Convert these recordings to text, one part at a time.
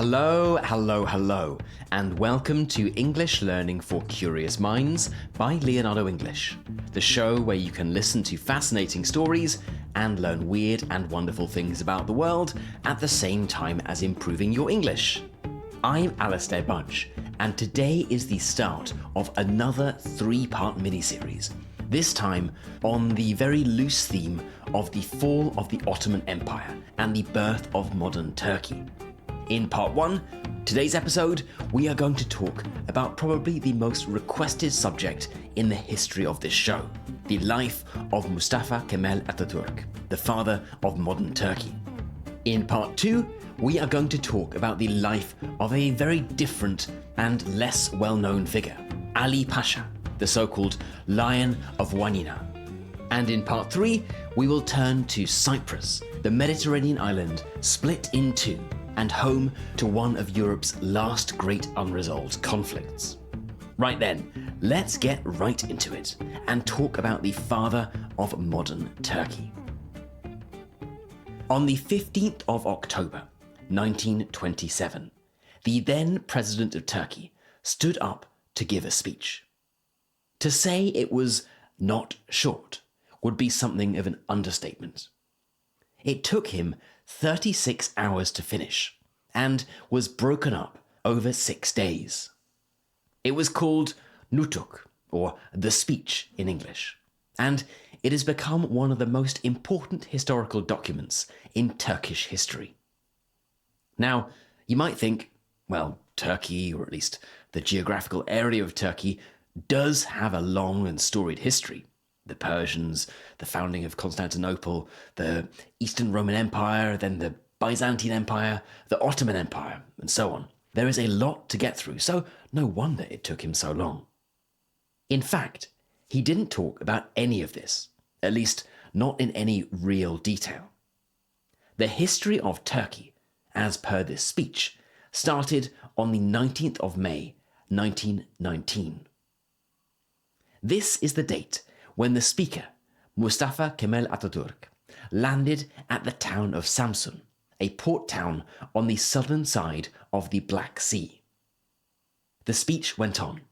Hello, hello, hello, and welcome to English Learning for Curious Minds by Leonardo English, the show where you can listen to fascinating stories and learn weird and wonderful things about the world at the same time as improving your English. I'm Alastair Budge, and today is the start of another 3-part miniseries, this time on the very loose theme of the fall of the Ottoman Empire and the birth of modern Turkey. In part 1, today's episode, we are going to talk about probably the most requested subject in the history of this show, the life of Mustafa Kemal Atatürk, the father of modern Turkey. In part 2, we are going to talk about the life of a very different and less well-known figure, Ali Pasha, the so-called Lion of Wanina. And in part 3, we will turn to Cyprus, the Mediterranean island split in two and home to one of Europe's last great unresolved conflicts. Right then, let's get right into it and talk about the father of modern Turkey. On the 15th of October, 1927, the then President of Turkey stood up to give a speech. To say it was not short would be something of an understatement. It took him 36 hours to finish and was broken up over 6 days. It was called Nutuk, or the speech in English, and it has become one of the most important historical documents in Turkish history. Now, you might think, well, Turkey, or at least the geographical area of Turkey, does have a long and storied history. The Persians, the founding of Constantinople, the Eastern Roman Empire, then the Byzantine Empire, the Ottoman Empire, and so on. There is a lot to get through, so no wonder it took him so long. In fact, he didn't talk about any of this, at least not in any real detail. The history of Turkey, as per this speech, started on the 19th of May, 1919. This is the date when the speaker, Mustafa Kemal Atatürk, landed at the town of Samsun, a port town on the southern side of the Black Sea. The speech went on,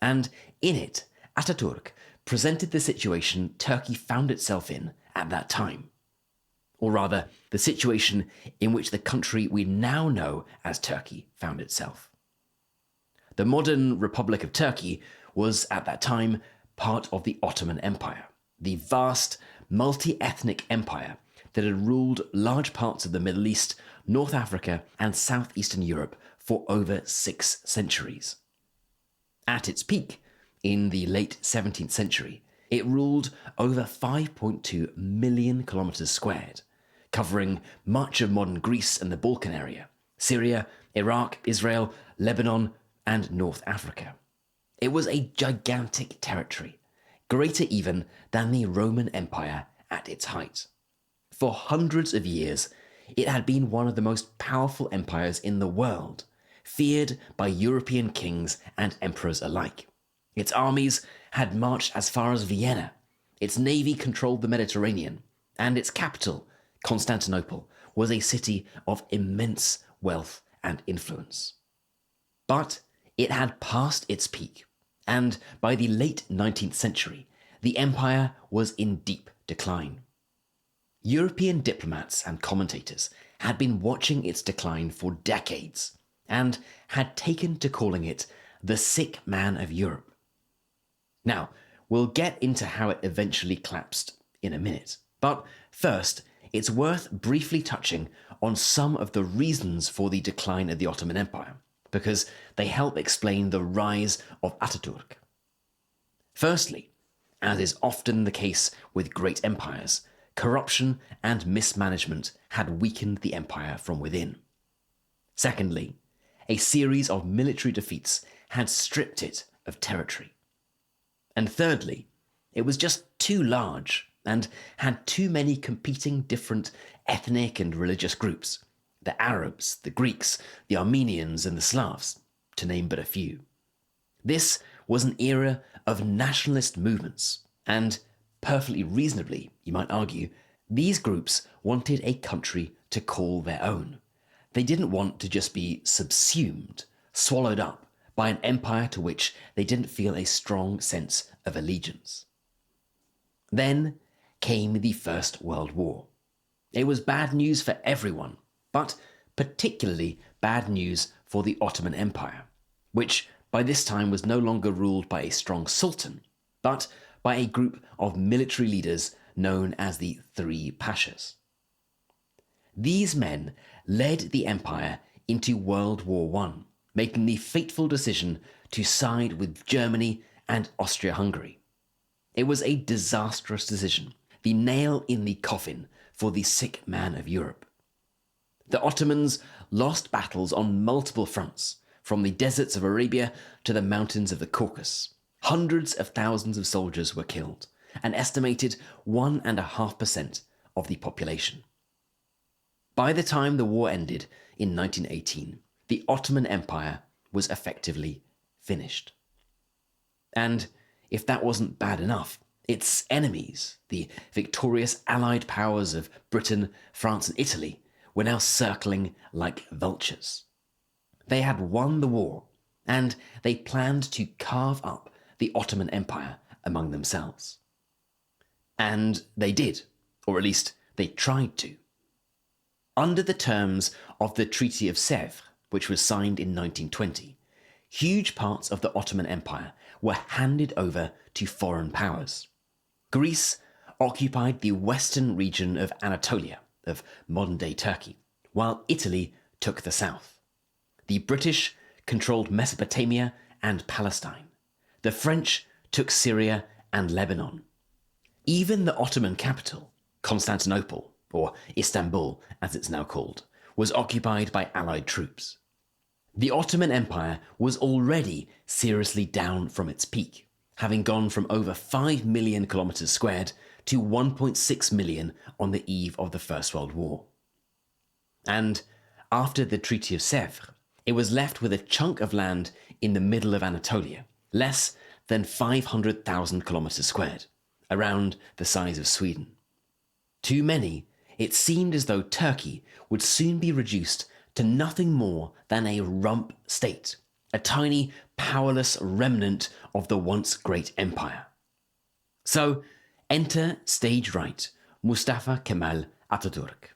and in it, Atatürk presented the situation Turkey found itself in at that time. Or rather, the situation in which the country we now know as Turkey found itself. The modern Republic of Turkey was, at that time, part of the Ottoman Empire, the vast, multi-ethnic empire that had ruled large parts of the Middle East, North Africa, and Southeastern Europe for over 6 centuries. At its peak, in the late 17th century, it ruled over 5.2 million kilometers squared, covering much of modern Greece and the Balkan area, Syria, Iraq, Israel, Lebanon, and North Africa. It was a gigantic territory, greater even than the Roman Empire at its height. For hundreds of years, it had been one of the most powerful empires in the world, feared by European kings and emperors alike. Its armies had marched as far as Vienna, its navy controlled the Mediterranean, and its capital, Constantinople, was a city of immense wealth and influence. But it had passed its peak, and by the late 19th century, the empire was in deep decline. European diplomats and commentators had been watching its decline for decades and had taken to calling it the sick man of Europe. Now, we'll get into how it eventually collapsed in a minute, but first, it's worth briefly touching on some of the reasons for the decline of the Ottoman Empire, because they help explain the rise of Atatürk. Firstly, as is often the case with great empires, corruption and mismanagement had weakened the empire from within. Secondly, a series of military defeats had stripped it of territory. And thirdly, it was just too large and had too many competing different ethnic and religious groups. The Arabs, the Greeks, the Armenians, and the Slavs, to name but a few. This was an era of nationalist movements, and perfectly reasonably, you might argue, these groups wanted a country to call their own. They didn't want to just be subsumed, swallowed up by an empire to which they didn't feel a strong sense of allegiance. Then came the First World War. It was bad news for everyone, but particularly bad news for the Ottoman Empire, which by this time was no longer ruled by a strong sultan, but by a group of military leaders known as the Three Pashas. These men led the empire into World War I, making the fateful decision to side with Germany and Austria-Hungary. It was a disastrous decision, the nail in the coffin for the sick man of Europe. The Ottomans lost battles on multiple fronts, from the deserts of Arabia to the mountains of the Caucasus. Hundreds of thousands of soldiers were killed, an estimated 1.5% of the population. By the time the war ended in 1918, the Ottoman Empire was effectively finished. And if that wasn't bad enough, its enemies, the victorious Allied powers of Britain, France, and Italy, were now circling like vultures. They had won the war, and they planned to carve up the Ottoman Empire among themselves. And they did, or at least they tried to. Under the terms of the Treaty of Sèvres, which was signed in 1920, huge parts of the Ottoman Empire were handed over to foreign powers. Greece occupied the western region of Anatolia, of modern-day Turkey, while Italy took the south. The British controlled Mesopotamia and Palestine. The French took Syria and Lebanon. Even the Ottoman capital, Constantinople, or Istanbul as it's now called, was occupied by Allied troops. The Ottoman Empire was already seriously down from its peak, having gone from over 5 million kilometers squared to 1.6 million on the eve of the First World War. And after the Treaty of Sèvres, it was left with a chunk of land in the middle of Anatolia, less than 500,000 kilometers squared, around the size of Sweden. To many, it seemed as though Turkey would soon be reduced to nothing more than a rump state, a tiny, powerless remnant of the once great empire. So, enter stage right, Mustafa Kemal Atatürk.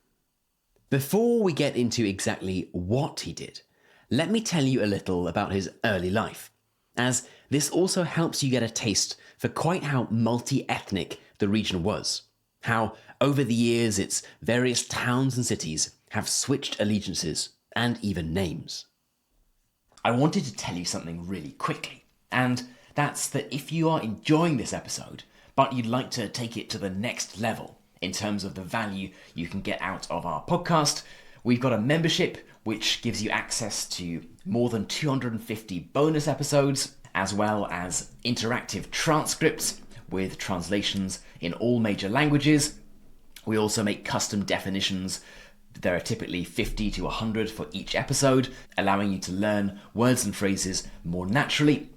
Before we get into exactly what he did, let me tell you a little about his early life, as this also helps you get a taste for quite how multi-ethnic the region was, how over the years its various towns and cities have switched allegiances and even names. I wanted to tell you something really quickly, and that's that if you are enjoying this episode, but you'd like to take it to the next level in terms of the value you can get out of our podcast, we've got a membership which gives you access to more than 250 bonus episodes, as well as interactive transcripts with translations in all major languages. We also make custom definitions. There are typically 50 to 100 for each episode, allowing you to learn words and phrases more naturally.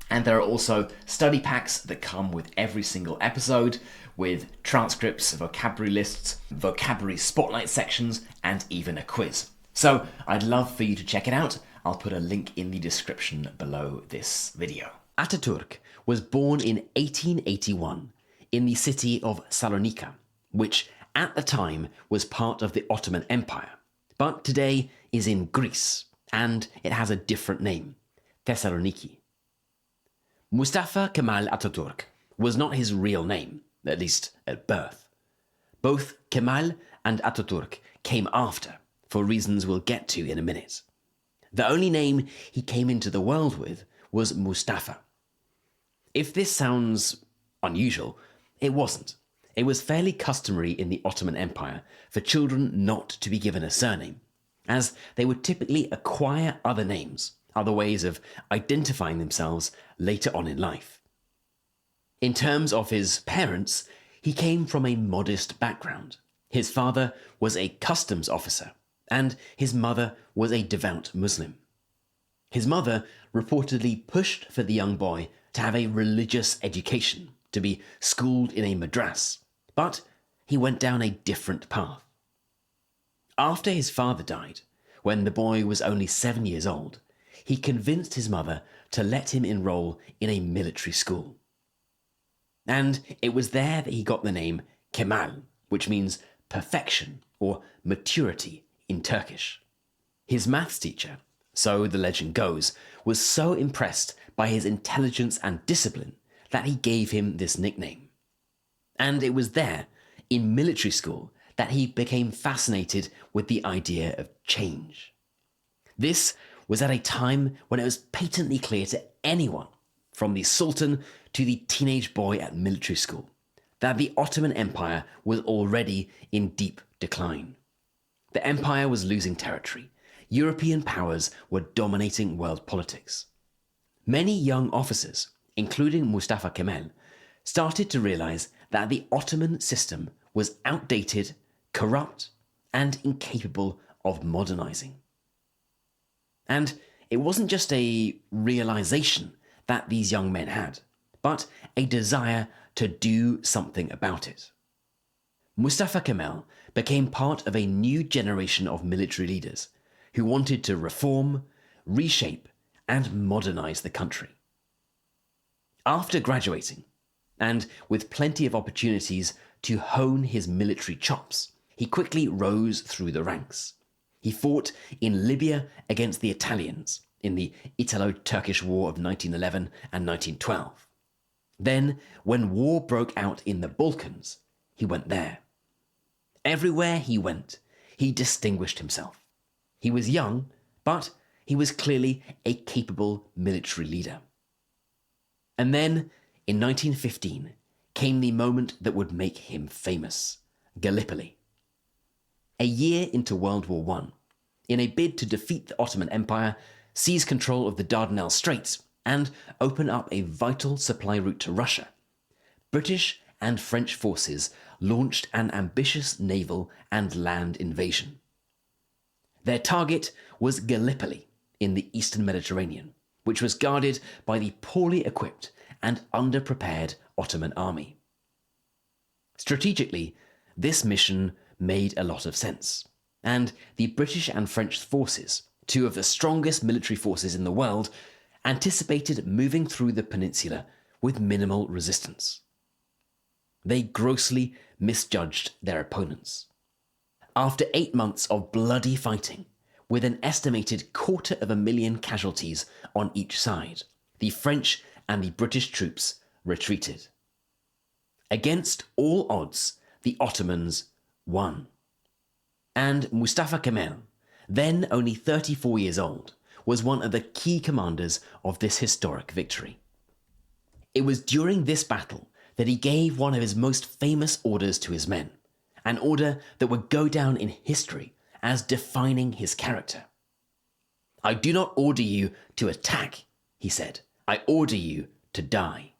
And there are also study packs that come with every single episode, with transcripts, vocabulary lists, vocabulary spotlight sections, and even a quiz. So I'd love for you to check it out. I'll put a link in the description below this video. Atatürk was born in 1881 in the city of Salonika, which at the time was part of the Ottoman Empire, but today is in Greece, and it has a different name, Thessaloniki. Mustafa Kemal Atatürk was not his real name, at least at birth. Both Kemal and Atatürk came after, for reasons we'll get to in a minute. The only name he came into the world with was Mustafa. If this sounds unusual, it wasn't. It was fairly customary in the Ottoman Empire for children not to be given a surname, as they would typically acquire other names, other ways of identifying themselves later on in life. In terms of his parents, he came from a modest background. His father was a customs officer, and his mother was a devout Muslim. His mother reportedly pushed for the young boy to have a religious education, to be schooled in a madras, but he went down a different path. After his father died, when the boy was only 7 years old, he convinced his mother to let him enroll in a military school. And it was there that he got the name Kemal, which means perfection or maturity in Turkish. His maths teacher, so the legend goes, was so impressed by his intelligence and discipline that he gave him this nickname. And it was there, in military school, that he became fascinated with the idea of change. This was at a time when it was patently clear to anyone, from the Sultan to the teenage boy at military school, that the Ottoman Empire was already in deep decline. The empire was losing territory. European powers were dominating world politics. Many young officers, including Mustafa Kemal, started to realize that the Ottoman system was outdated, corrupt, and incapable of modernizing. And it wasn't just a realization that these young men had, but a desire to do something about it. Mustafa Kemal became part of a new generation of military leaders who wanted to reform, reshape, and modernize the country. After graduating, and with plenty of opportunities to hone his military chops, he quickly rose through the ranks. He fought in Libya against the Italians in the Italo-Turkish War of 1911 and 1912. Then, when war broke out in the Balkans, he went there. Everywhere he went, he distinguished himself. He was young, but he was clearly a capable military leader. And then, in 1915, came the moment that would make him famous: Gallipoli. A year into World War I, in a bid to defeat the Ottoman Empire, seize control of the Dardanelles Straits, and open up a vital supply route to Russia, British and French forces launched an ambitious naval and land invasion. Their target was Gallipoli in the eastern Mediterranean, which was guarded by the poorly equipped and underprepared Ottoman army. Strategically, this mission made a lot of sense, and the British and French forces, two of the strongest military forces in the world, anticipated moving through the peninsula with minimal resistance. They grossly misjudged their opponents. After 8 months of bloody fighting, with an estimated 250,000 casualties on each side, the French and the British troops retreated. Against all odds, the Ottomans won. And Mustafa Kemal, then only 34 years old, was one of the key commanders of this historic victory. It was during this battle that he gave one of his most famous orders to his men, an order that would go down in history as defining his character. "I do not order you to attack," he said. "I order you to die."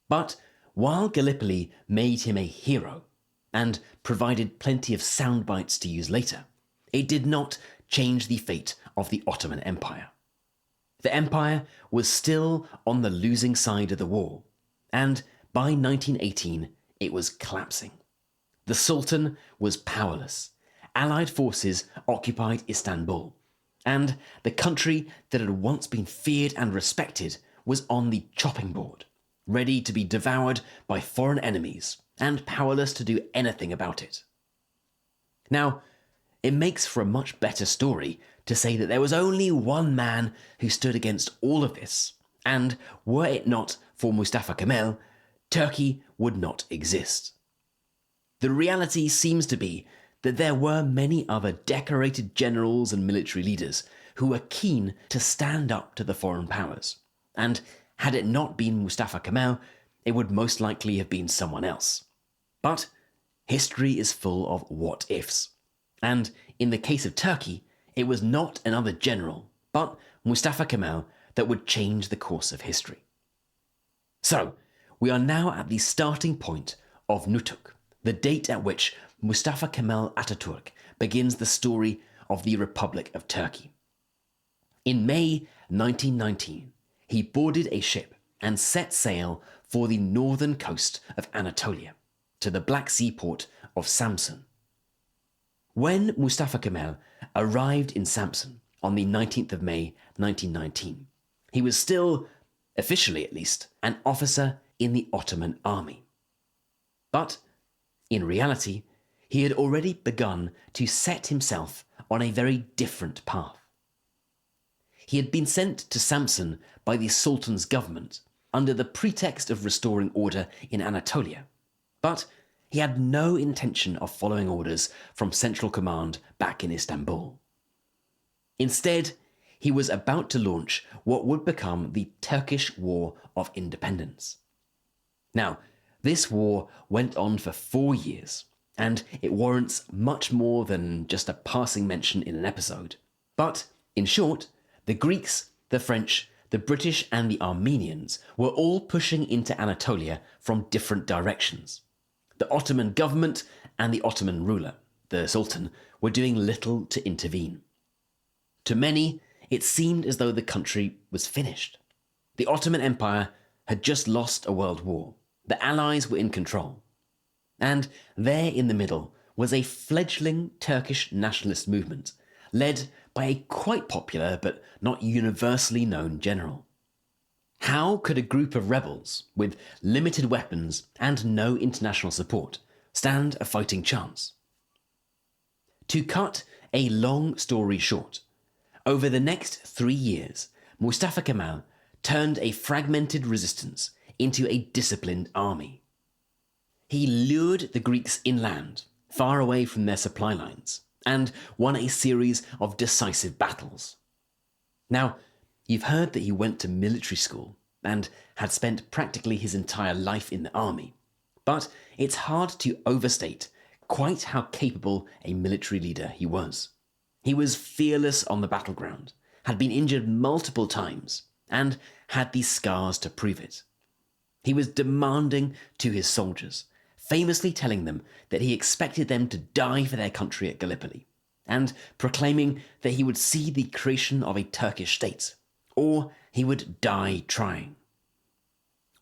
But while Gallipoli made him a hero and provided plenty of sound bites to use later, it did not change the fate of the Ottoman Empire. The empire was still on the losing side of the war, and by 1918 it was collapsing. The Sultan was powerless. Allied forces occupied Istanbul, and the country that had once been feared and respected was on the chopping board, ready to be devoured by foreign enemies and powerless to do anything about it. Now, it makes for a much better story to say that there was only one man who stood against all of this, and were it not for Mustafa Kemal, Turkey would not exist. The reality seems to be that there were many other decorated generals and military leaders who were keen to stand up to the foreign powers, and had it not been Mustafa Kemal, it would most likely have been someone else. But history is full of what-ifs, and in the case of Turkey, it was not another general, but Mustafa Kemal that would change the course of history. So, we are now at the starting point of Nutuk, the date at which Mustafa Kemal Atatürk begins the story of the Republic of Turkey. In May 1919, he boarded a ship and set sail for the northern coast of Anatolia, to the Black Sea port of Samsun. When Mustafa Kemal arrived in Samsun on the 19th of May 1919, he was still, officially at least, an officer in the Ottoman army. But, in reality, he had already begun to set himself on a very different path. He had been sent to Samsun by the Sultan's government under the pretext of restoring order in Anatolia, but he had no intention of following orders from Central Command back in Istanbul. Instead, he was about to launch what would become the Turkish War of Independence. Now, this war went on for 4 years, and it warrants much more than just a passing mention in an episode. But, in short, the Greeks, the French, the British, and the Armenians were all pushing into Anatolia from different directions. The Ottoman government and the Ottoman ruler, the Sultan, were doing little to intervene. To many, it seemed as though the country was finished. The Ottoman Empire had just lost a world war. The Allies were in control. And there in the middle was a fledgling Turkish nationalist movement, led by a quite popular but not universally known general. How could a group of rebels with limited weapons and no international support stand a fighting chance? To cut a long story short, over the next 3 years, Mustafa Kemal turned a fragmented resistance into a disciplined army. He lured the Greeks inland, far away from their supply lines, and won a series of decisive battles. Now, you've heard that he went to military school and had spent practically his entire life in the army, but it's hard to overstate quite how capable a military leader he was. He was fearless on the battleground, had been injured multiple times, and had these scars to prove it. He was demanding to his soldiers, famously telling them that he expected them to die for their country at Gallipoli, and proclaiming that he would see the creation of a Turkish state, or he would die trying.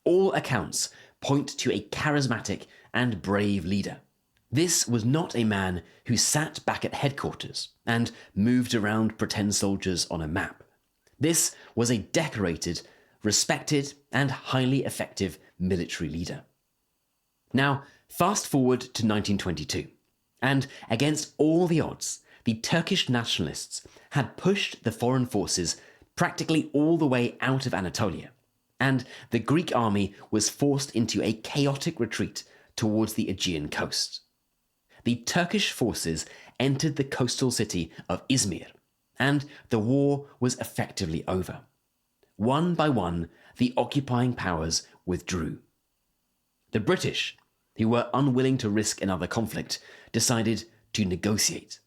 All accounts point to a charismatic and brave leader. This was not a man who sat back at headquarters and moved around pretend soldiers on a map. This was a decorated, respected, and highly effective military leader. Now, fast forward to 1922, and against all the odds, the Turkish nationalists had pushed the foreign forces practically all the way out of Anatolia, and the Greek army was forced into a chaotic retreat towards the Aegean coast. The Turkish forces entered the coastal city of Izmir, and the war was effectively over. One by one, the occupying powers withdrew. The British, who were unwilling to risk another conflict, decided to negotiate.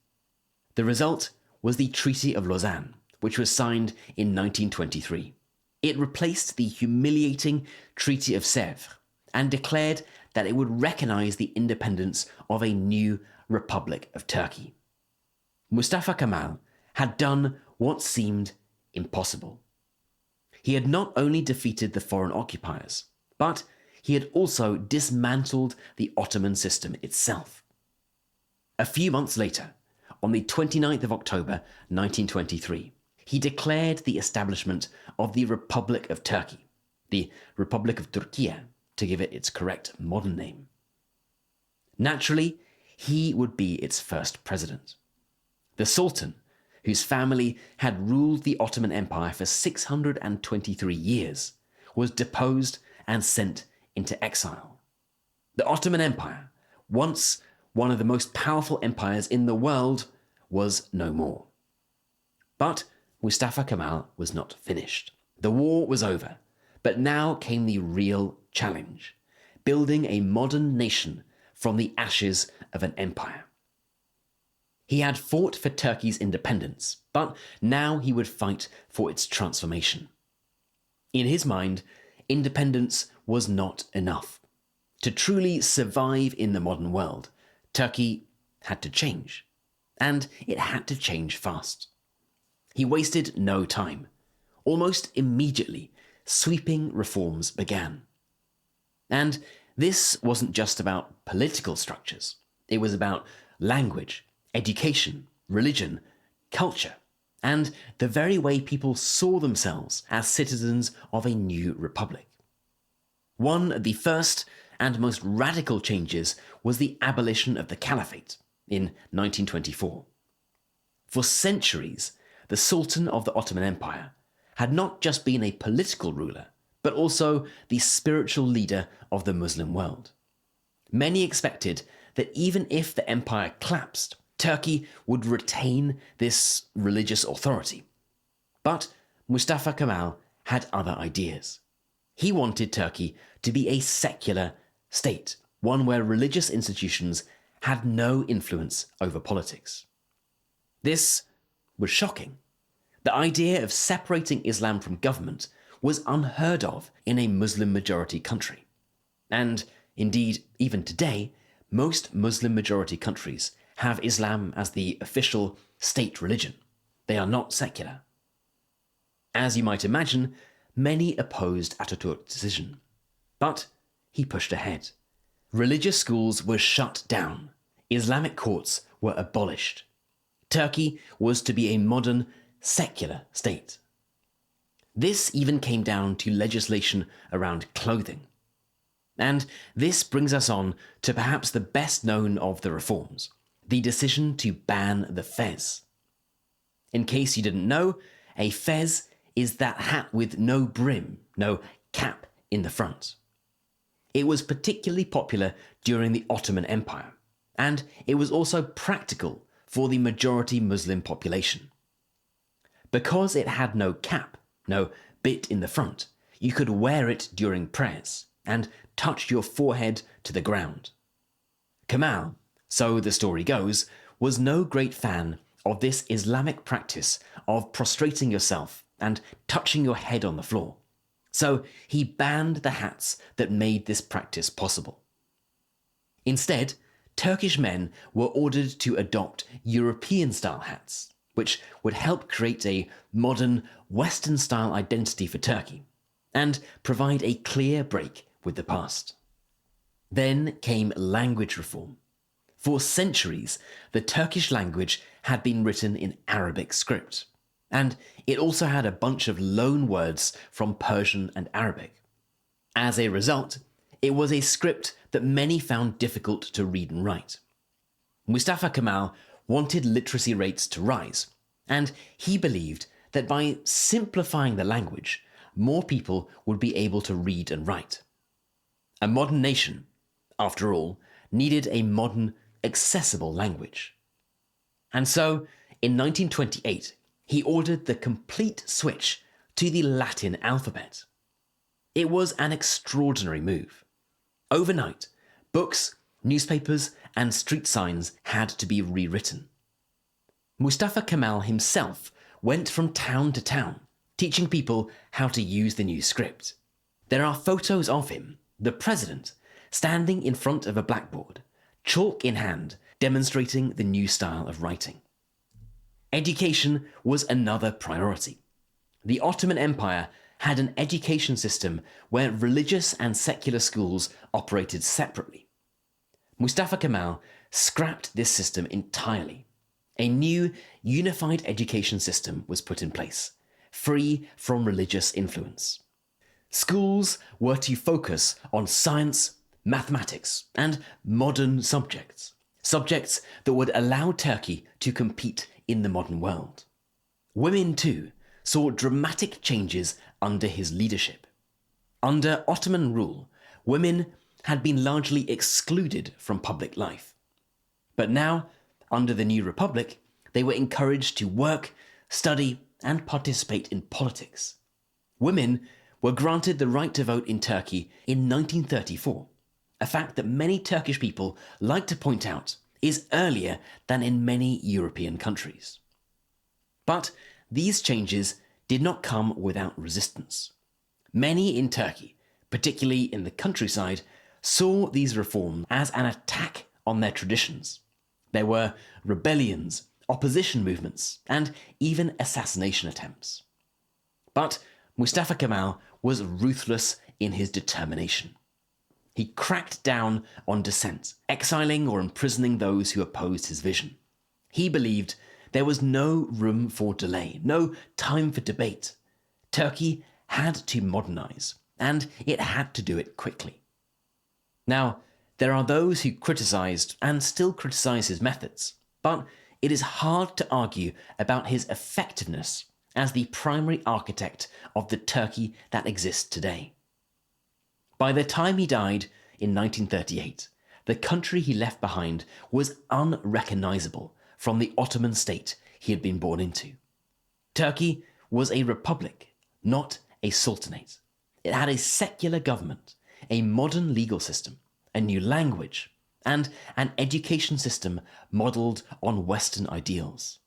The result was the Treaty of Lausanne, which was signed in 1923. It replaced the humiliating Treaty of Sèvres and declared that it would recognize the independence of a new Republic of Turkey. Mustafa Kemal had done what seemed impossible. He had not only defeated the foreign occupiers, but he had also dismantled the Ottoman system itself. A few months later, on the 29th of October 1923, he declared the establishment of the Republic of Turkey, the Republic of Turkey, to give it its correct modern name. Naturally, he would be its first president. The Sultan, whose family had ruled the Ottoman Empire for 623 years, was deposed and sent into exile. The Ottoman Empire, once one of the most powerful empires in the world, was no more. But Mustafa Kemal was not finished. The war was over, but now came the real challenge: building a modern nation from the ashes of an empire. He had fought for Turkey's independence, but now he would fight for its transformation. In his mind, independence was not enough. To truly survive in the modern world, Turkey had to change, and it had to change fast. He wasted no time. Almost immediately, sweeping reforms began. And this wasn't just about political structures. It was about language, education, religion, culture, and the very way people saw themselves as citizens of a new republic. One of the first and most radical changes was the abolition of the caliphate in 1924. For centuries, the Sultan of the Ottoman Empire had not just been a political ruler, but also the spiritual leader of the Muslim world. Many expected that even if the empire collapsed, Turkey would retain this religious authority. But Mustafa Kemal had other ideas. He wanted Turkey to be a secular state, one where religious institutions had no influence over politics. This was shocking. The idea of separating Islam from government was unheard of in a Muslim-majority country. And indeed, even today, most Muslim-majority countries have Islam as the official state religion. They are not secular. As you might imagine, many opposed Atatürk's decision. But he pushed ahead. Religious schools were shut down. Islamic courts were abolished. Turkey was to be a modern, secular state. This even came down to legislation around clothing. And this brings us on to perhaps the best known of the reforms, the decision to ban the fez. In case you didn't know, a fez is that hat with no brim, no cap in the front. It was particularly popular during the Ottoman Empire, and it was also practical for the majority Muslim population. Because it had no cap, no bit in the front, you could wear it during prayers and touch your forehead to the ground. Kemal, so the story goes, was no great fan of this Islamic practice of prostrating yourself and touching your head on the floor. So he banned the hats that made this practice possible. Instead, Turkish men were ordered to adopt European-style hats, which would help create a modern, Western-style identity for Turkey and provide a clear break with the past. Then came language reform. For centuries, the Turkish language had been written in Arabic script, and it also had a bunch of loan words from Persian and Arabic. As a result, it was a script that many found difficult to read and write. Mustafa Kemal wanted literacy rates to rise, and he believed that by simplifying the language, more people would be able to read and write. A modern nation, after all, needed a modern, accessible language. And so, in 1928, he ordered the complete switch to the Latin alphabet. It was an extraordinary move. Overnight, books, newspapers, and street signs had to be rewritten. Mustafa Kemal himself went from town to town, teaching people how to use the new script. There are photos of him, the president, standing in front of a blackboard, chalk in hand, demonstrating the new style of writing. Education was another priority. The Ottoman Empire had an education system where religious and secular schools operated separately. Mustafa Kemal scrapped this system entirely. A new, unified education system was put in place, free from religious influence. Schools were to focus on science, mathematics, and modern subjects, subjects that would allow Turkey to compete in the modern world. Women, too, saw dramatic changes under his leadership. Under Ottoman rule, women had been largely excluded from public life. But now, under the new republic, they were encouraged to work, study, and participate in politics. Women were granted the right to vote in Turkey in 1934, a fact that many Turkish people like to point out is earlier than in many European countries. But these changes did not come without resistance. Many in Turkey, particularly in the countryside, saw these reforms as an attack on their traditions. There were rebellions, opposition movements, and even assassination attempts. But Mustafa Kemal was ruthless in his determination. He cracked down on dissent, exiling or imprisoning those who opposed his vision. He believed there was no room for delay, no time for debate. Turkey had to modernize, and it had to do it quickly. Now, there are those who criticized and still criticize his methods, but it is hard to argue about his effectiveness as the primary architect of the Turkey that exists today. By the time he died in 1938, the country he left behind was unrecognizable from the Ottoman state he had been born into. Turkey was a republic, not a sultanate. It had a secular government, a modern legal system, a new language, and an education system modelled on Western ideals.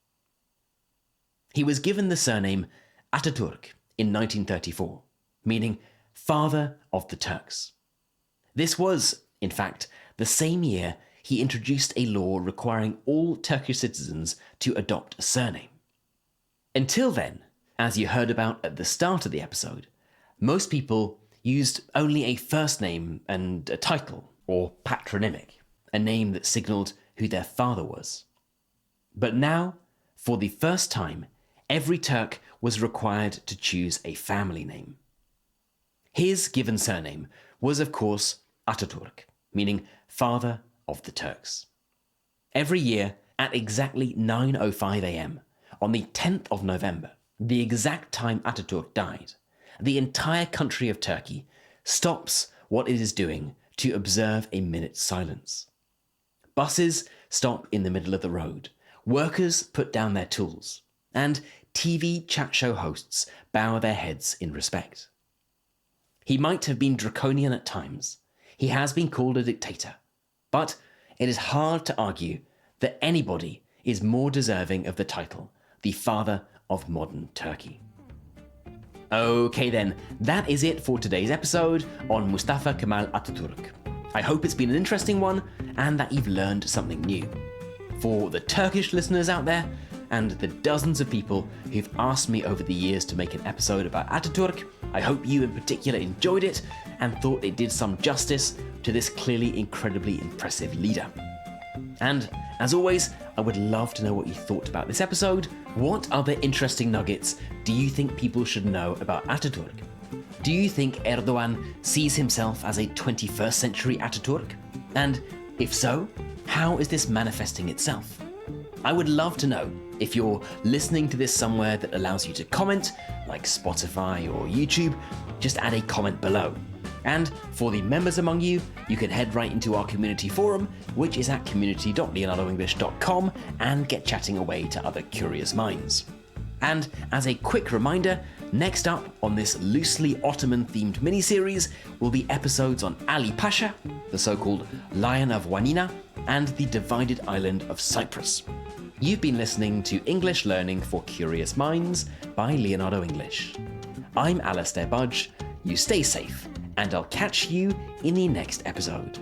He was given the surname Atatürk in 1934, meaning Father of the Turks. This was, in fact, the same year he introduced a law requiring all Turkish citizens to adopt a surname. Until then, as you heard about at the start of the episode, most people used only a first name and a title, or patronymic, a name that signalled who their father was. But now, for the first time, every Turk was required to choose a family name. His given surname was, of course, Atatürk, meaning Father of the Turks. Every year, at exactly 9:05 a.m., on the 10th of November, the exact time Atatürk died, the entire country of Turkey stops what it is doing to observe a minute's silence. Buses stop in the middle of the road, workers put down their tools, and TV chat show hosts bow their heads in respect. He might have been draconian at times. He has been called a dictator. But it is hard to argue that anybody is more deserving of the title, the father of modern Turkey. Okay then, that is it for today's episode on Mustafa Kemal Atatürk. I hope it's been an interesting one and that you've learned something new. For the Turkish listeners out there, and the dozens of people who've asked me over the years to make an episode about Atatürk, I hope you in particular enjoyed it and thought it did some justice to this clearly incredibly impressive leader. And as always, I would love to know what you thought about this episode. What other interesting nuggets do you think people should know about Atatürk? Do you think Erdogan sees himself as a 21st century Atatürk? And if so, how is this manifesting itself? I would love to know. If you're listening to this somewhere that allows you to comment, like Spotify or YouTube, just add a comment below. And for the members among you, you can head right into our community forum, which is at community.leonardoenglish.com, and get chatting away to other curious minds. And as a quick reminder, next up on this loosely Ottoman-themed miniseries will be episodes on Ali Pasha, the so-called Lion of Wanina, and the divided island of Cyprus. You've been listening to English Learning for Curious Minds by Leonardo English. I'm Alastair Budge, you stay safe, and I'll catch you in the next episode.